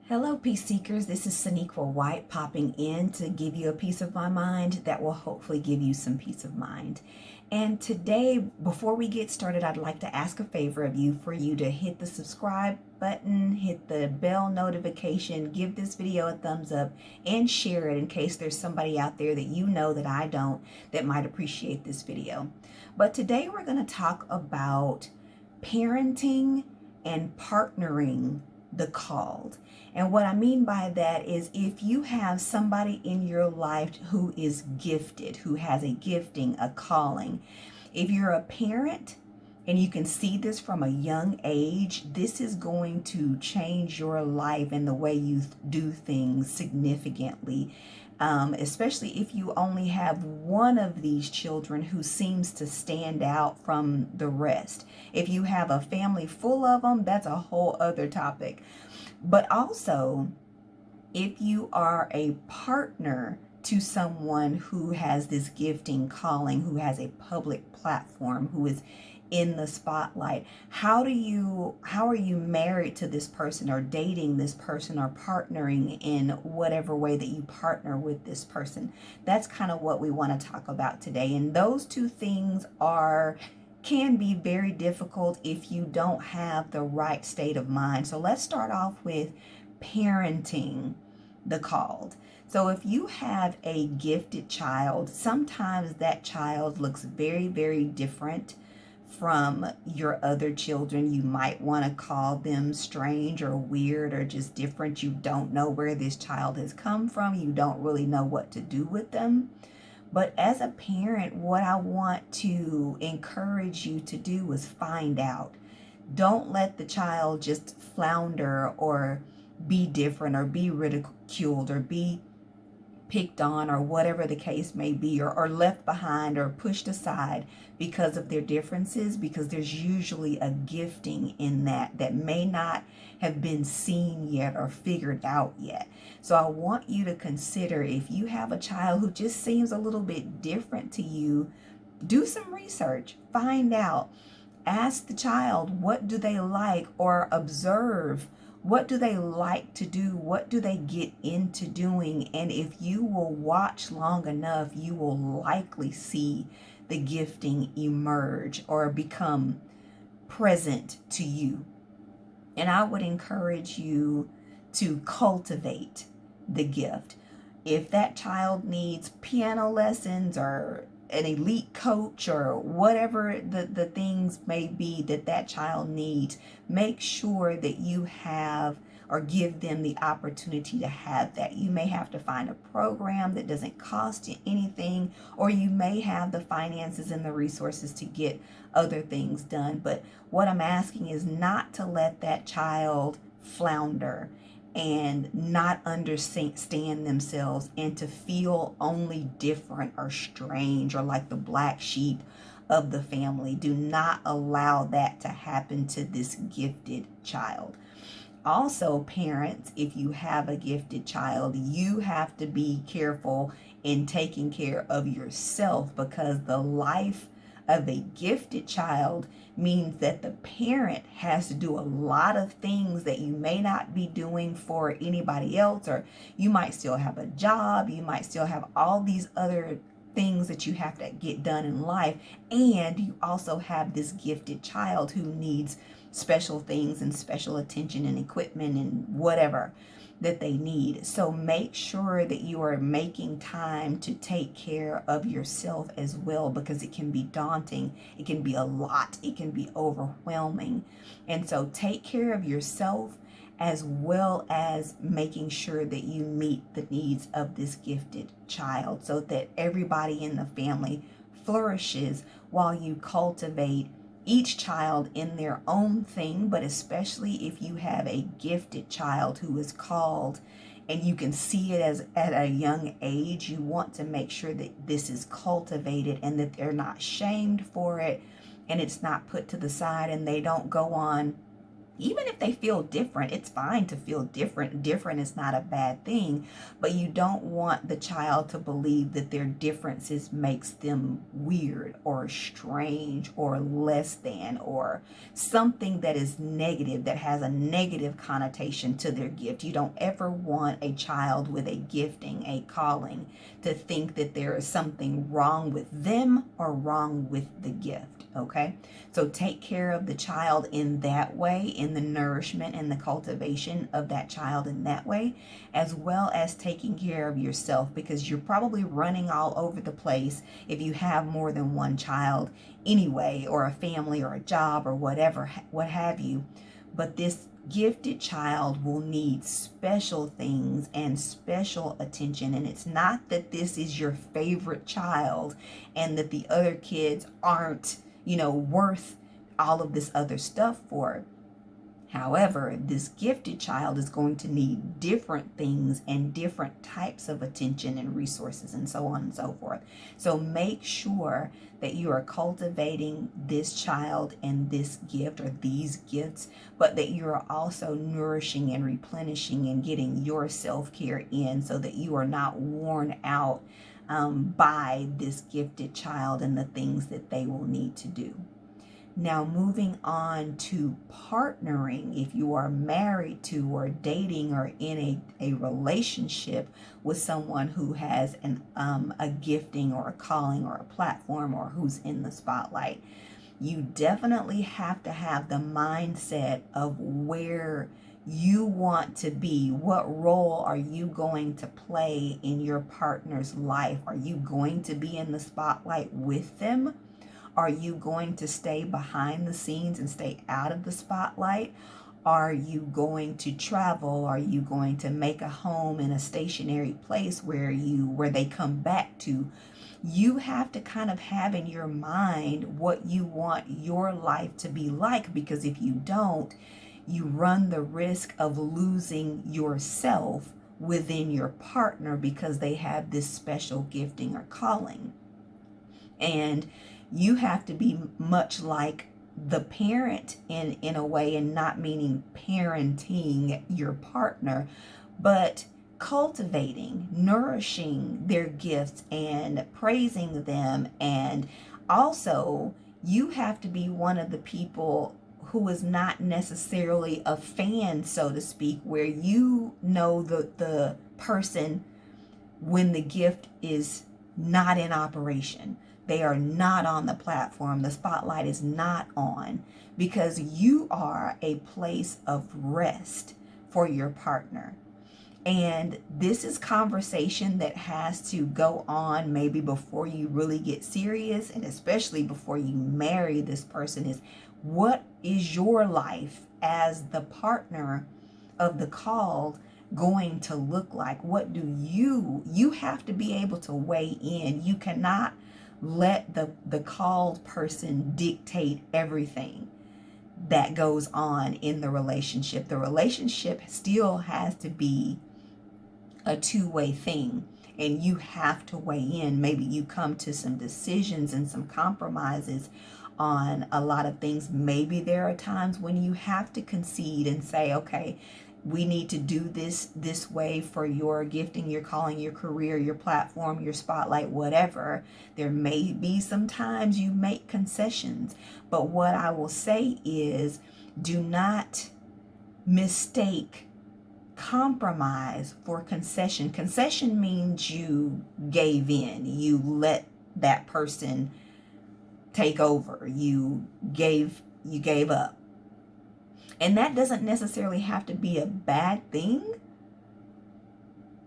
Hello, peace seekers. This is Soneakqua White popping in to give you a piece of my mind that will hopefully give you some peace of mind. And today, before we get started, I'd like to ask a favor of you for you to hit the subscribe button, hit the bell notification, give this video a thumbs up, and share it in case there's somebody out there that you know that I don't that might appreciate this video. But today we're going to talk about parenting and partnering the called. And what I mean by that is if you have somebody in your life who is gifted, who has a gifting, a calling, if you're a parent and you can see this from a young age, this is going to change your life and the way you do things significantly. Especially if you only have one of these children who seems to stand out from the rest. If you have a family full of them, that's a whole other topic. But also, if you are a partner to someone who has this gifting calling, who has a public platform, who is in the spotlight, how are you married to this person or dating this person or partnering in whatever way that you partner with this person? That's kind of what we want to talk about today. And those two things can be very difficult if you don't have the right state of mind. So let's start off with parenting the called. So if you have a gifted child, sometimes that child looks very, very different from your other children. You might want to call them strange or weird or just different. You don't know where this child has come from. You don't really know what to do with them. But as a parent, what I want to encourage you to do is find out. Don't let the child just flounder or be different or be ridiculed or be picked on or whatever the case may be, or left behind or pushed aside because of their differences, because there's usually a gifting in that may not have been seen yet or figured out yet. So I want you to consider, if you have a child who just seems a little bit different to you, do some research, find out, ask the child, what do they like, or observe, what do they like to do? What do they get into doing? And if you will watch long enough, you will likely see the gifting emerge or become present to you. And I would encourage you to cultivate the gift. If that child needs piano lessons or an elite coach or whatever the things may be that child needs, make sure that you have or give them the opportunity to have that. You may have to find a program that doesn't cost you anything, or you may have the finances and the resources to get other things done. But what I'm asking is not to let that child flounder and not understand themselves and to feel only different or strange or like the black sheep of the family. Do not allow that to happen to this gifted child. Also, parents, if you have a gifted child, you have to be careful in taking care of yourself, because the life of a gifted child means that the parent has to do a lot of things that you may not be doing for anybody else, or you might still have a job, you might still have all these other things that you have to get done in life, and you also have this gifted child who needs special things and special attention and equipment and whatever that they need. So make sure that you are making time to take care of yourself as well, because it can be daunting, it can be a lot, it can be overwhelming. And so take care of yourself as well as making sure that you meet the needs of this gifted child, so that everybody in the family flourishes while you cultivate each child in their own thing. But especially if you have a gifted child who is called and you can see it as at a young age, you want to make sure that this is cultivated and that they're not shamed for it, and it's not put to the side and they don't go on Even if they feel different, it's fine to feel different. Different is not a bad thing, but you don't want the child to believe that their differences makes them weird or strange or less than or something that is negative, that has a negative connotation to their gift. You don't ever want a child with a gifting, a calling, to think that there is something wrong with them or wrong with the gift. Okay, so take care of the child in that way, in the nourishment and the cultivation of that child in that way, as well as taking care of yourself, because you're probably running all over the place if you have more than one child anyway, or a family or a job or whatever, what have you. But this gifted child will need special things and special attention. And it's not that this is your favorite child and that the other kids aren't, worth all of this other stuff for. However, this gifted child is going to need different things and different types of attention and resources and so on and so forth. So make sure that you are cultivating this child and this gift or these gifts, but that you are also nourishing and replenishing and getting your self-care in so that you are not worn out by this gifted child and the things that they will need to do. Now, moving on to partnering, if you are married to or dating or in a relationship with someone who has a gifting or a calling or a platform or who's in the spotlight, you definitely have to have the mindset of where you want to be. What role are you going to play in your partner's life? Are you going to be in the spotlight with them? Are you going to stay behind the scenes and stay out of the spotlight? Are you going to travel? Are you going to make a home in a stationary place where they come back to? You have to kind of have in your mind what you want your life to be like, because if you don't, you run the risk of losing yourself within your partner because they have this special gifting or calling. And you have to be much like the parent in a way, and not meaning parenting your partner, but cultivating, nourishing their gifts and praising them. And also, you have to be one of the people who is not necessarily a fan, so to speak, where the person when the gift is not in operation. They are not on the platform. The spotlight is not on, because you are a place of rest for your partner. And this is conversation that has to go on maybe before you really get serious, and especially before you marry this person, is what is your life as the partner of the called going to look like? What do you have to be able to weigh in. You cannot let the called person dictate everything that goes on in the relationship. The relationship still has to be a two-way thing, and you have to weigh in. Maybe you come to some decisions and some compromises on a lot of things. Maybe there are times when you have to concede and say, okay, we need to do this way for your gifting, your calling, your career, your platform, your spotlight, whatever. There may be some times you make concessions, but what I will say is, do not mistake compromise for concession. Concession means you gave in, you let that person take over, you gave up. And that doesn't necessarily have to be a bad thing,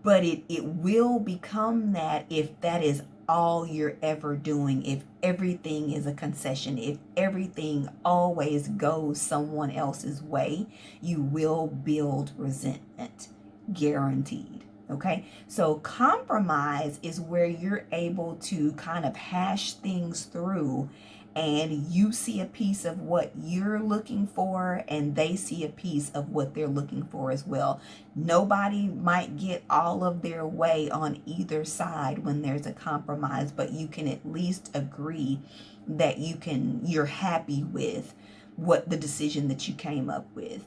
but it will become that if that is all you're ever doing, if everything is a concession, if everything always goes someone else's way, you will build resentment, guaranteed. Okay, so compromise is where you're able to kind of hash things through, and you see a piece of what you're looking for and they see a piece of what they're looking for as well. Nobody might get all of their way on either side when there's a compromise, but you can at least agree that you're happy with what the decision that you came up with.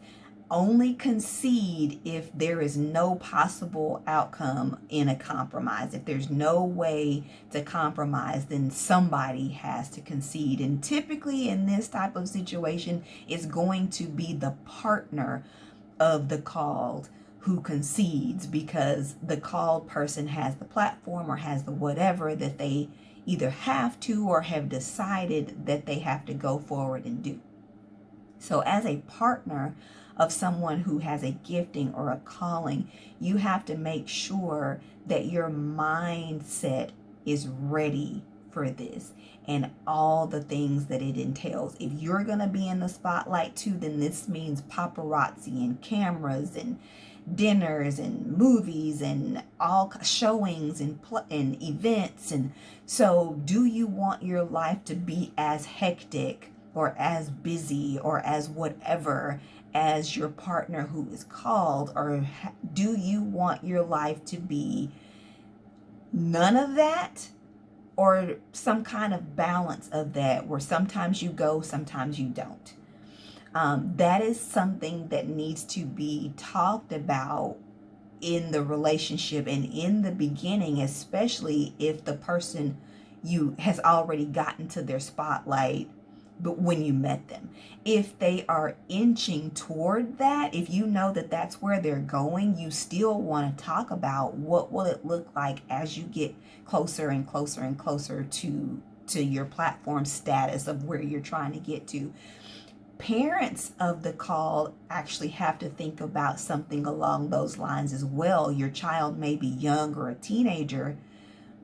Only concede if there is no possible outcome in a compromise. If there's no way to compromise, then somebody has to concede. And typically in this type of situation, it's going to be the partner of the called who concedes, because the called person has the platform or has the whatever that they either have to or have decided that they have to go forward and do. So as a partner of someone who has a gifting or a calling, you have to make sure that your mindset is ready for this and all the things that it entails. If you're going to be in the spotlight too, then this means paparazzi and cameras and dinners and movies and all showings and events. And so do you want your life to be as hectic or as busy or as whatever as your partner who is called? Or do you want your life to be none of that, or some kind of balance of that, where sometimes you go, sometimes you don't? That is something that needs to be talked about in the relationship and in the beginning, especially if the person you has already gotten to their spotlight, but when you met them. If they are inching toward that, if you know that that's where they're going, you still want to talk about what will it look like as you get closer and closer and closer to your platform status of where you're trying to get to. Parents of the call actually have to think about something along those lines as well. Your child may be young or a teenager,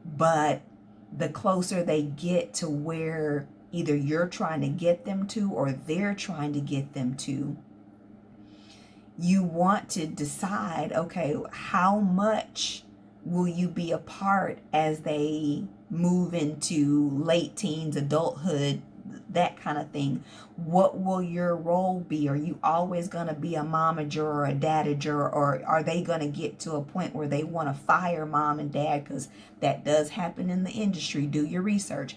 but the closer they get to where either you're trying to get them to or they're trying to get them to, you want to decide, okay, how much will you be a part as they move into late teens, adulthood, that kind of thing? What will your role be? Are you always going to be a momager or a dadager, or are they going to get to a point where they want to fire mom and dad? Because that does happen in the industry. Do your research.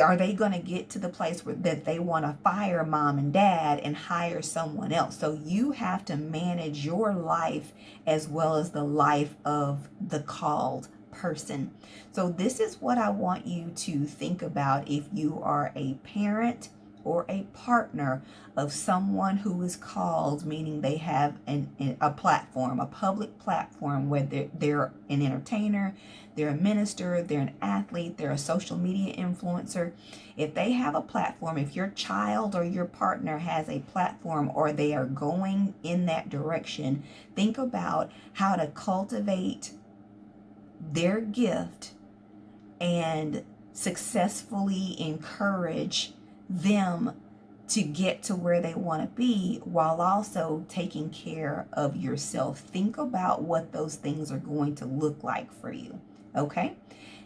Are they going to get to the place where that they want to fire mom and dad and hire someone else? So you have to manage your life as well as the life of the called person. So this is what I want you to think about if you are a parent or a partner of someone who is called, meaning they have a platform, a public platform, where they're an entertainer, they're a minister, they're an athlete, they're a social media influencer. If they have a platform, if your child or your partner has a platform or they are going in that direction, think about how to cultivate their gift and successfully encourage them to get to where they want to be, while also taking care of yourself. Think about what those things are going to look like for you. Okay?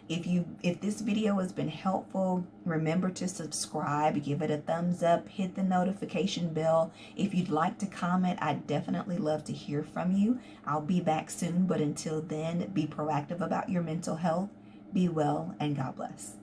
If this video has been helpful, remember to subscribe, give it a thumbs up, hit the notification bell. If you'd like to comment, I'd definitely love to hear from you. I'll be back soon, but until then, be proactive about your mental health. Be well, and God bless.